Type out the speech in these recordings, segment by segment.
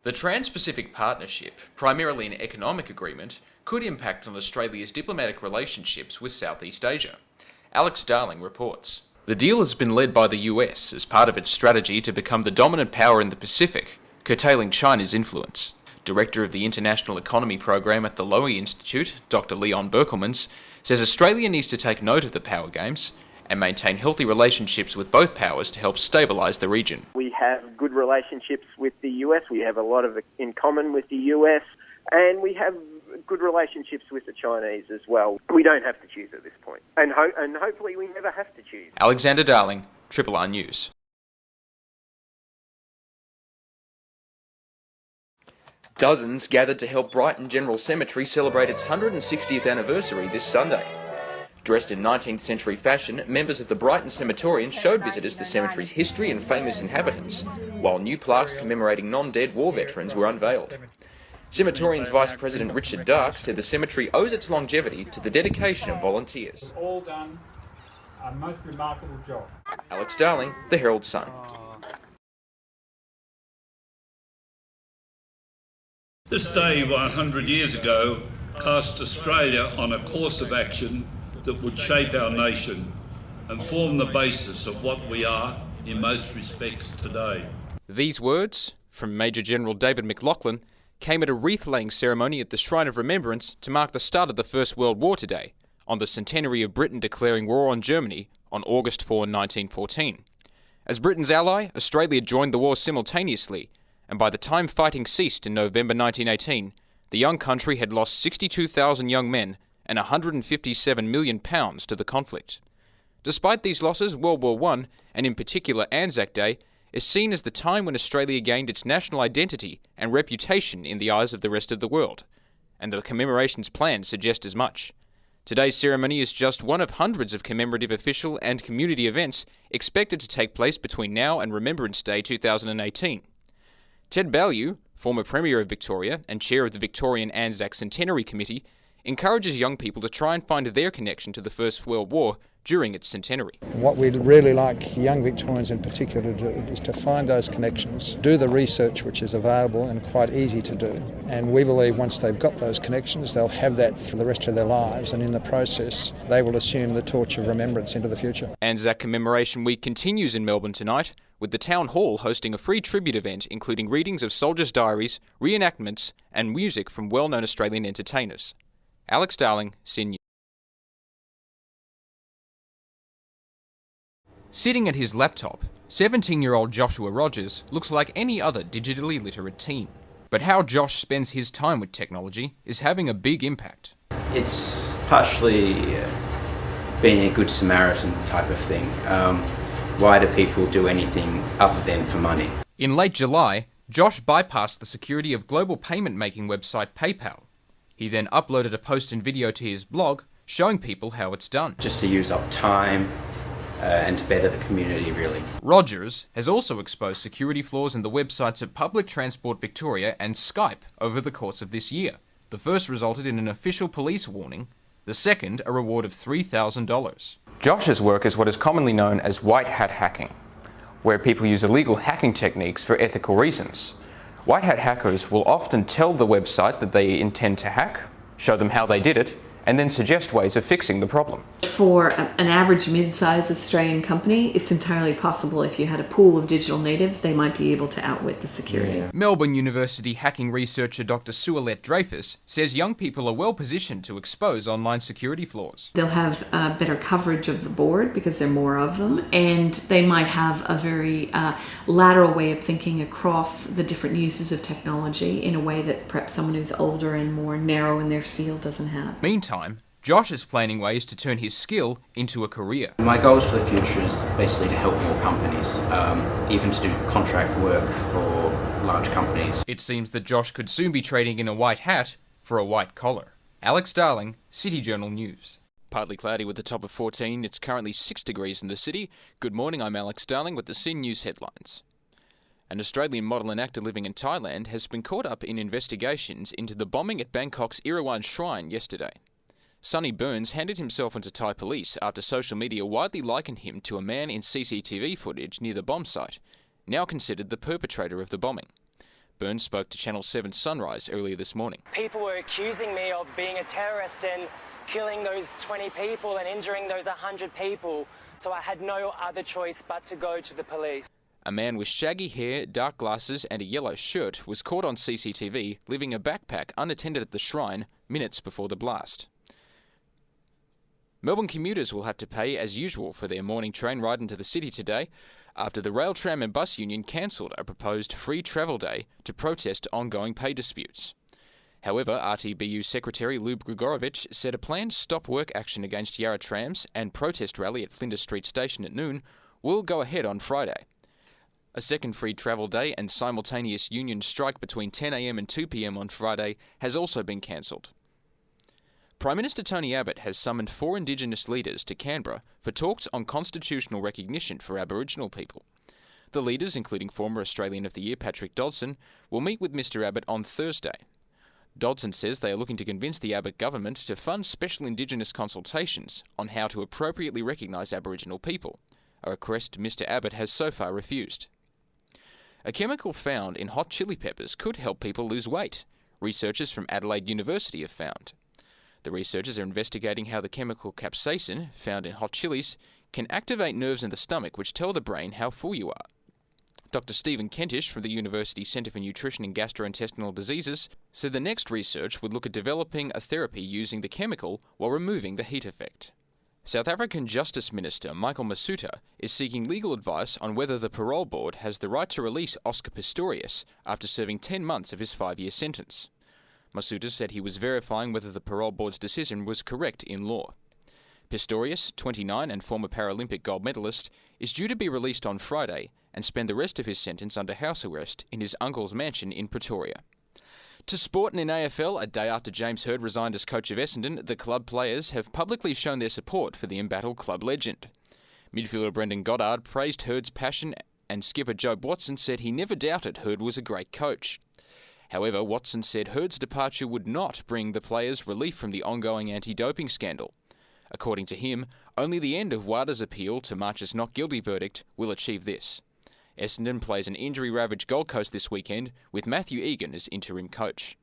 The Trans-Pacific Partnership, primarily an economic agreement, could impact on Australia's diplomatic relationships with Southeast Asia. Alex Darling reports. The deal has been led by the US as part of its strategy to become the dominant power in the Pacific, curtailing China's influence. Director of the International Economy Program at the Lowy Institute, Dr. Leon Berkelmans, says Australia needs to take note of the power games and maintain healthy relationships with both powers to help stabilise the region. We have good relationships with the US, we have a lot of in common with the US, and we have good relationships with the Chinese as well. We don't have to choose at this point, and hopefully we never have to choose. Alexander Darling, Triple R News. Dozens gathered to help Brighton General Cemetery celebrate its 160th anniversary this Sunday. Dressed in 19th century fashion, members of the Brighton Cemetorians showed visitors the cemetery's history and famous inhabitants, while new plaques commemorating non-dead war veterans were unveiled. Cemetorians Vice President Richard Dark said the cemetery owes its longevity to the dedication of volunteers. All done a most remarkable job. Alex Darling, The Herald Sun. This day 100 years ago cast Australia on a course of action that would shape our nation and form the basis of what we are in most respects today. These words, from Major General David McLaughlin, came at a wreath-laying ceremony at the Shrine of Remembrance to mark the start of the First World War today, on the centenary of Britain declaring war on Germany on August 4, 1914. As Britain's ally, Australia joined the war simultaneously, and by the time fighting ceased in November 1918, the young country had lost 62,000 young men and £157 million to the conflict. Despite these losses, World War I, and in particular Anzac Day, is seen as the time when Australia gained its national identity and reputation in the eyes of the rest of the world, and the commemorations planned suggest as much. Today's ceremony is just one of hundreds of commemorative official and community events expected to take place between now and Remembrance Day 2018. Ted Baillieu, former Premier of Victoria and Chair of the Victorian Anzac Centenary Committee, encourages young people to try and find their connection to the First World War during its centenary. What we'd really like young Victorians in particular to do is to find those connections, do the research which is available and quite easy to do. And we believe once they've got those connections, they'll have that through the rest of their lives, and in the process, they will assume the torch of remembrance into the future. Anzac Commemoration Week continues in Melbourne tonight, with the Town Hall hosting a free tribute event including readings of soldiers' diaries, reenactments, and music from well-known Australian entertainers. Alex Darling, SYN News. Sitting at his laptop, 17-year-old Joshua Rogers looks like any other digitally literate teen. But how Josh spends his time with technology is having a big impact. It's partially being a good Samaritan type of thing. Why do people do anything other than for money? In late July, Josh bypassed the security of global payment-making website PayPal. He then uploaded a post and video to his blog showing people how it's done. Just to use up time and to better the community, really. Rogers has also exposed security flaws in the websites of Public Transport Victoria and Skype over the course of this year. The first resulted in an official police warning, the second a reward of $3,000. Josh's work is what is commonly known as white hat hacking, where people use illegal hacking techniques for ethical reasons. White hat hackers will often tell the website that they intend to hack, show them how they did it, and then suggest ways of fixing the problem. For an average mid-sized Australian company, it's entirely possible if you had a pool of digital natives, they might be able to outwit the security. Yeah. Melbourne University hacking researcher Dr. Sualette Dreyfus says young people are well positioned to expose online security flaws. They'll have better coverage of the board because there are more of them, and they might have a very lateral way of thinking across the different uses of technology in a way that perhaps someone who's older and more narrow in their field doesn't have. Meantime, Josh is planning ways to turn his skill into a career. My goals for the future is basically to help more companies, even to do contract work for large companies. It seems that Josh could soon be trading in a white hat for a white collar. Alex Darling, City Journal News. Partly cloudy with a top of 14. It's currently 6 degrees in the city. Good morning, I'm Alex Darling with the SYN News headlines. An Australian model and actor living in Thailand has been caught up in investigations into the bombing at Bangkok's Erawan Shrine yesterday. Sonny Burns handed himself into Thai police after social media widely likened him to a man in CCTV footage near the bomb site, now considered the perpetrator of the bombing. Blackburn spoke to Channel 7 Sunrise earlier this morning. People were accusing me of being a terrorist and killing those 20 people and injuring those 100 people, so I had no other choice but to go to the police. A man with shaggy hair, dark glasses and a yellow shirt was caught on CCTV leaving a backpack unattended at the shrine minutes before the blast. Melbourne commuters will have to pay as usual for their morning train ride into the city today after the Rail, Tram and Bus Union cancelled a proposed free travel day to protest ongoing pay disputes. However, RTBU Secretary Lou Grigorovich said a planned stop-work action against Yarra Trams and protest rally at Flinders Street Station at noon will go ahead on Friday. A second free travel day and simultaneous union strike between 10 a.m. and 2 p.m. on Friday has also been cancelled. Prime Minister Tony Abbott has summoned 4 Indigenous leaders to Canberra for talks on constitutional recognition for Aboriginal people. The leaders, including former Australian of the Year Patrick Dodson, will meet with Mr Abbott on Thursday. Dodson says they are looking to convince the Abbott government to fund special Indigenous consultations on how to appropriately recognise Aboriginal people, a request Mr Abbott has so far refused. A chemical found in hot chili peppers could help people lose weight, researchers from Adelaide University have found. The researchers are investigating how the chemical capsaicin, found in hot chilies, can activate nerves in the stomach which tell the brain how full you are. Dr. Stephen Kentish from the University Centre for Nutrition and Gastrointestinal Diseases said the next research would look at developing a therapy using the chemical while removing the heat effect. South African Justice Minister Michael Masuta is seeking legal advice on whether the parole board has the right to release Oscar Pistorius after serving 10 months of his 5-year sentence. Masuta said he was verifying whether the parole board's decision was correct in law. Pistorius, 29 and former Paralympic gold medalist, is due to be released on Friday and spend the rest of his sentence under house arrest in his uncle's mansion in Pretoria. To sport and in AFL, a day after James Hird resigned as coach of Essendon, the club players have publicly shown their support for the embattled club legend. Midfielder Brendan Goddard praised Hird's passion and skipper Jobe Watson said he never doubted Hird was a great coach. However, Watson said Hird's departure would not bring the players relief from the ongoing anti-doping scandal. According to him, only the end of WADA's appeal to March's not guilty verdict will achieve this. Essendon plays an injury-ravaged Gold Coast this weekend, with Matthew Egan as interim coach.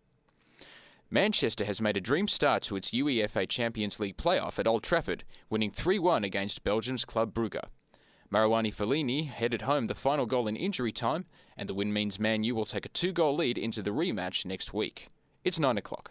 Manchester has made a dream start to its UEFA Champions League playoff at Old Trafford, winning 3-1 against Belgium's Club Brugge. Marouane Fellaini headed home the final goal in injury time, and the win means Man U will take a 2-goal lead into the rematch next week. It's 9 o'clock.